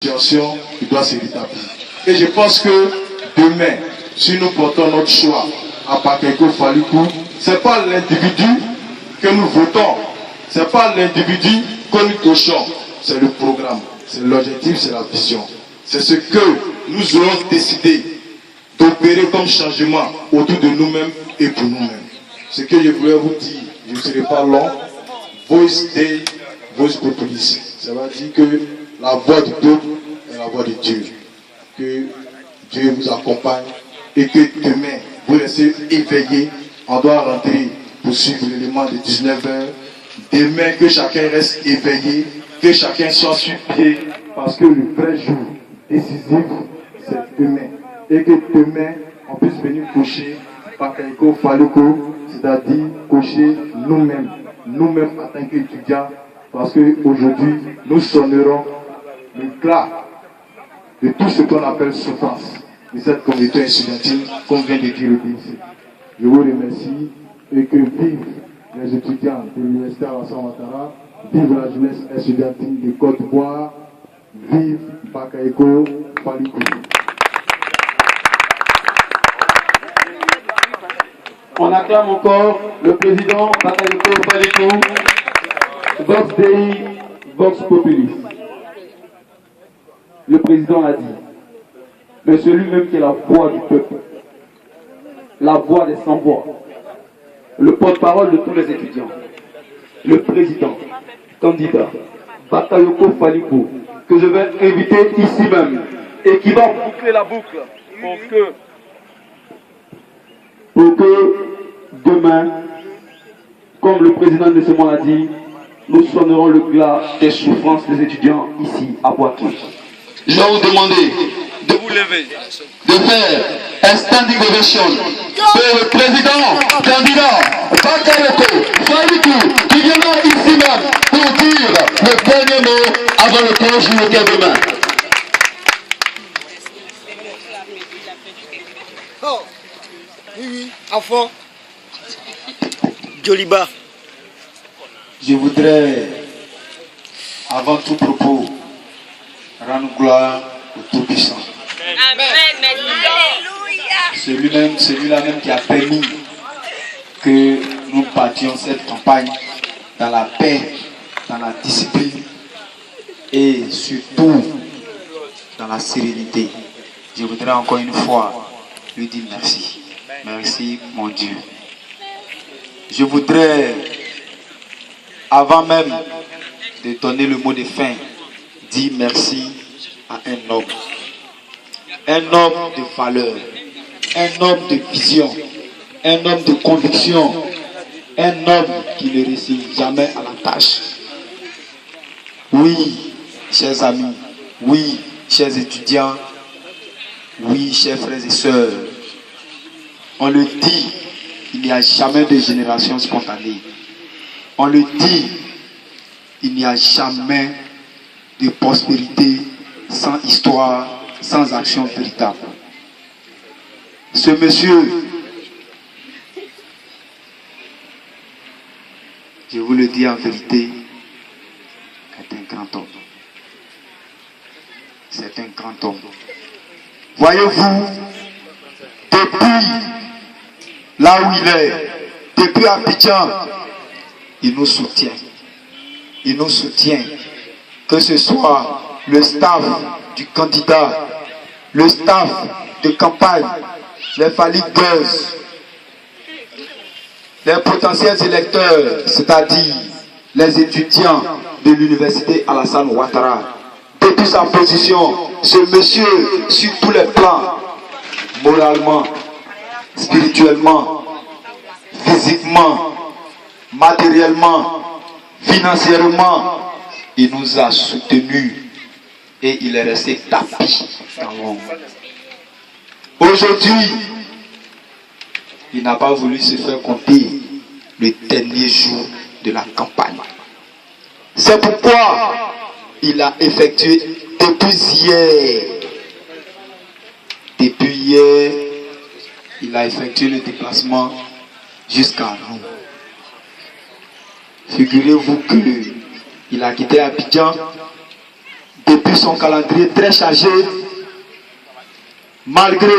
situation, il doit se rétablir. Et je pense que demain, si nous portons notre choix à Bakayoko Falikou, ce n'est pas l'individu que nous votons, ce n'est pas l'individu que nous cochons, c'est le programme, c'est l'objectif, c'est la vision. C'est ce que nous aurons décidé d'opérer comme changement autour de nous-mêmes et pour nous-mêmes. Ce que je voulais vous dire, je ne serai pas long, Voice Day, Voice Populisme. Ça veut dire que la voix du peuple est la voix de Dieu. Que Dieu vous accompagne et que demain, vous restez éveillés. On doit rentrer pour suivre l'élément de 19h. Demain, que chacun reste éveillé, que chacun soit sur pied, parce que le vrai jour décisif, c'est demain. Et que demain, on puisse venir coucher Bakayoko Falikou, c'est-à-dire coucher nous-mêmes en tant qu'étudiants, parce qu'aujourd'hui, nous sonnerons le glas de tout ce qu'on appelle souffrance de cette communauté estudiantine qu'on vient de dire ici. Je vous remercie et que vive les étudiants de l'Université Alassane Ouattara, vive la jeunesse estudiantine de Côte d'Ivoire, vive Bakayoko Falikou. On acclame encore le président Bakayoko Falikou, Vox Dei, Vox Populis. Le président l'a dit, mais celui-même qui est la voix du peuple, la voix des sans-voix, le porte-parole de tous les étudiants, le président, candidat, Bakayoko Falikou, que je vais inviter ici même et qui va boucler la boucle pour que demain, comme le président de ce monde l'a dit, nous sonnerons le glas des souffrances des étudiants ici à Poitiers. Je vais vous demander de vous lever, de faire un standing ovation pour le président candidat Bakayoko Falikou qui viendra ici même pour dire le dernier mot avant le congé de demain. Oh, oui, à fond. Joliba. Je voudrais, avant tout propos, rendre gloire au Tout-Puissant. Celui-là même qui a permis que nous partions cette campagne dans la paix, dans la discipline et surtout dans la sérénité. Je voudrais encore une fois lui dire merci. Merci mon Dieu. Je voudrais, avant même de donner le mot de fin, dire merci à un homme de valeur, un homme de vision, un homme de conviction, un homme qui ne réussit jamais à la tâche. Oui, chers amis, oui, chers étudiants, oui, chers frères et sœurs, on le dit, il n'y a jamais de génération spontanée. On le dit, il n'y a jamais de prospérité sans histoire, sans action véritable. Ce monsieur, je vous le dis en vérité, est un grand homme. C'est un grand homme. Voyez-vous, depuis là où il est, depuis Abidjan, il nous soutient. Il nous soutient. Que ce soit le staff du candidat, le staff de campagne, les faligueuses, les potentiels électeurs, c'est-à-dire les étudiants de l'université Alassane Ouattara. Depuis sa position, ce monsieur, sur tous les plans, moralement, spirituellement, physiquement, matériellement, financièrement, il nous a soutenus et il est resté tapis dans l'ombre. Aujourd'hui, il n'a pas voulu se faire compter le dernier jour de la campagne. C'est pourquoi il a effectué depuis hier, il a effectué le déplacement jusqu'à nous. Figurez-vous qu'il a quitté Abidjan depuis son calendrier très chargé, malgré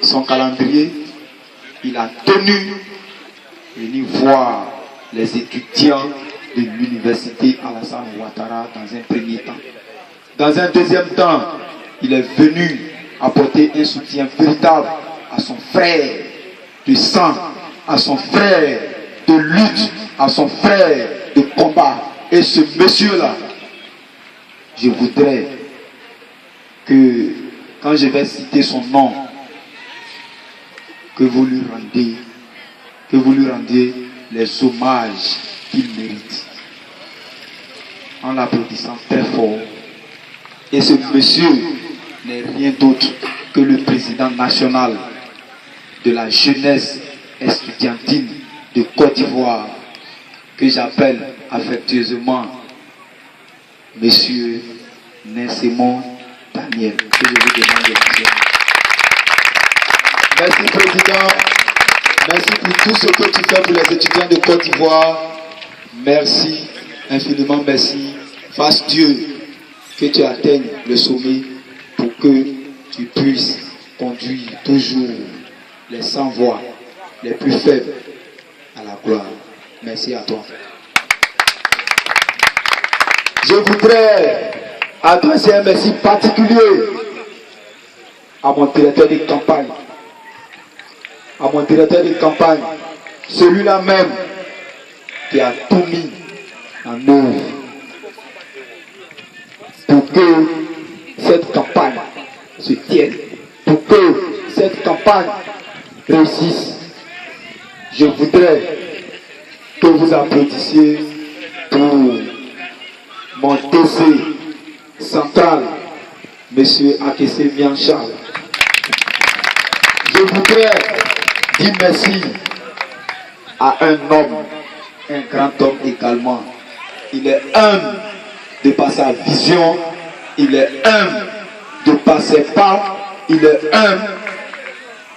son calendrier, il a tenu venir voir les étudiants de l'université Alassane Ouattara dans un premier temps. Dans un deuxième temps, il est venu apporter un soutien véritable à son frère de sang, à son frère de lutte, à son frère de combat. Et ce monsieur-là, je voudrais que, quand je vais citer son nom, que vous lui rendiez les hommages qu'il mérite, en l'applaudissant très fort. Et ce monsieur n'est rien d'autre que le président national de la jeunesse estudiantine de Côte d'Ivoire, que j'appelle affectueusement Monsieur Nessimon Daniel, que je vous demande de dire. Merci Président, merci pour tout ce que tu fais pour les étudiants de Côte d'Ivoire. Merci, infiniment merci. Fasse Dieu que tu atteignes le sommet pour que tu puisses conduire toujours les sans voix, les plus faibles à la gloire. Merci à toi. Je voudrais adresser un merci particulier à mon directeur de campagne. À mon directeur de campagne, celui-là même qui a tout mis en œuvre pour que cette campagne se tienne, pour que cette campagne réussisse. Je voudrais que vous applaudissiez pour mon DC central, M. Akessé Mian-Charles. Je voudrais dire merci à un homme, un grand homme également. Il est humble de par sa vision, il est humble de par ses pas, il est humble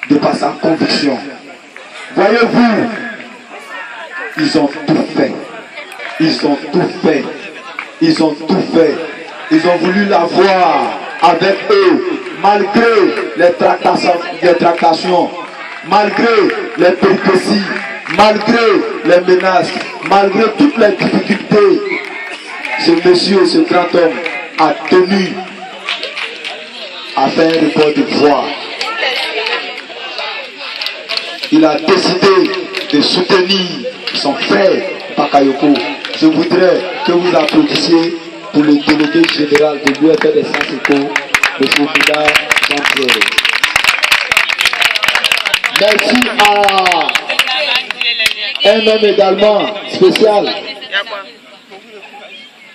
de par sa conviction. Voyez-vous, ils ont tout fait. Ils ont tout fait. Ils ont tout fait. Ils ont voulu l'avoir avec eux, malgré les tractations, malgré les péripéties, malgré les menaces, malgré toutes les difficultés. Ce monsieur, ce grand homme a tenu à faire un report de voix. Il a décidé de soutenir son frère Bakayoko. Je voudrais que vous applaudissiez pour le délégué général de l'UFR des Sans-Éco, M. Mida Jean-Pierre. Merci à un homme également spécial,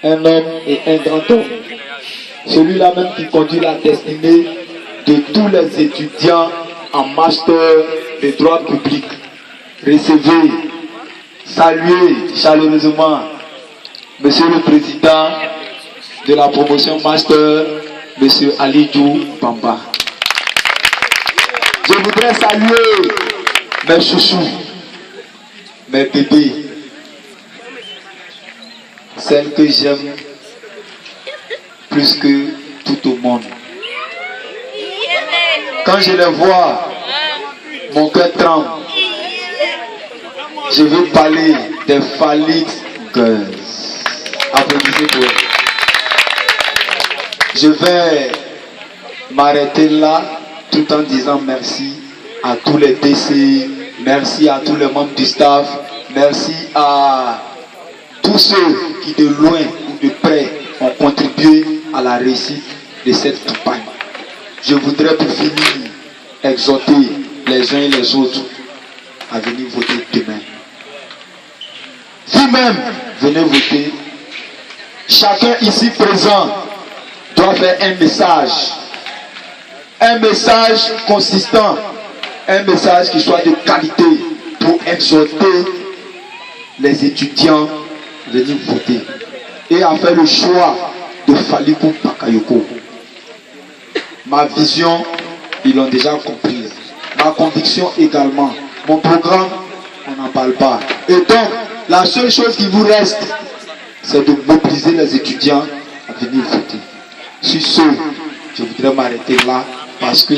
un homme et un grand homme, celui-là même qui conduit la destinée de tous les étudiants en master de droit public. Recevez, saluez chaleureusement Monsieur le Président de la promotion master, Monsieur Alidou Bamba. Je voudrais saluer mes chouchous, mes bébés, celles que j'aime plus que tout au monde. Quand je les vois, mon cœur tremble. Je veux parler des Phalix Girls. Applaudissez pour eux. Je vais m'arrêter là tout en disant merci à tous les DC, merci à tous les membres du staff, merci à tous ceux qui de loin ou de près ont contribué à la réussite de cette campagne. Je voudrais pour finir exhorter les uns et les autres à venir voter demain. Vous-même, venez voter. Chacun ici présent doit faire un message consistant, un message qui soit de qualité pour exhorter les étudiants à venir voter et à faire le choix de Falikou Bakayoko. Ma vision, ils l'ont déjà compris. Ma conviction également. Mon programme, on n'en parle pas. Et donc, la seule chose qui vous reste, c'est de mobiliser les étudiants à venir voter. Sur ce, je voudrais m'arrêter là parce que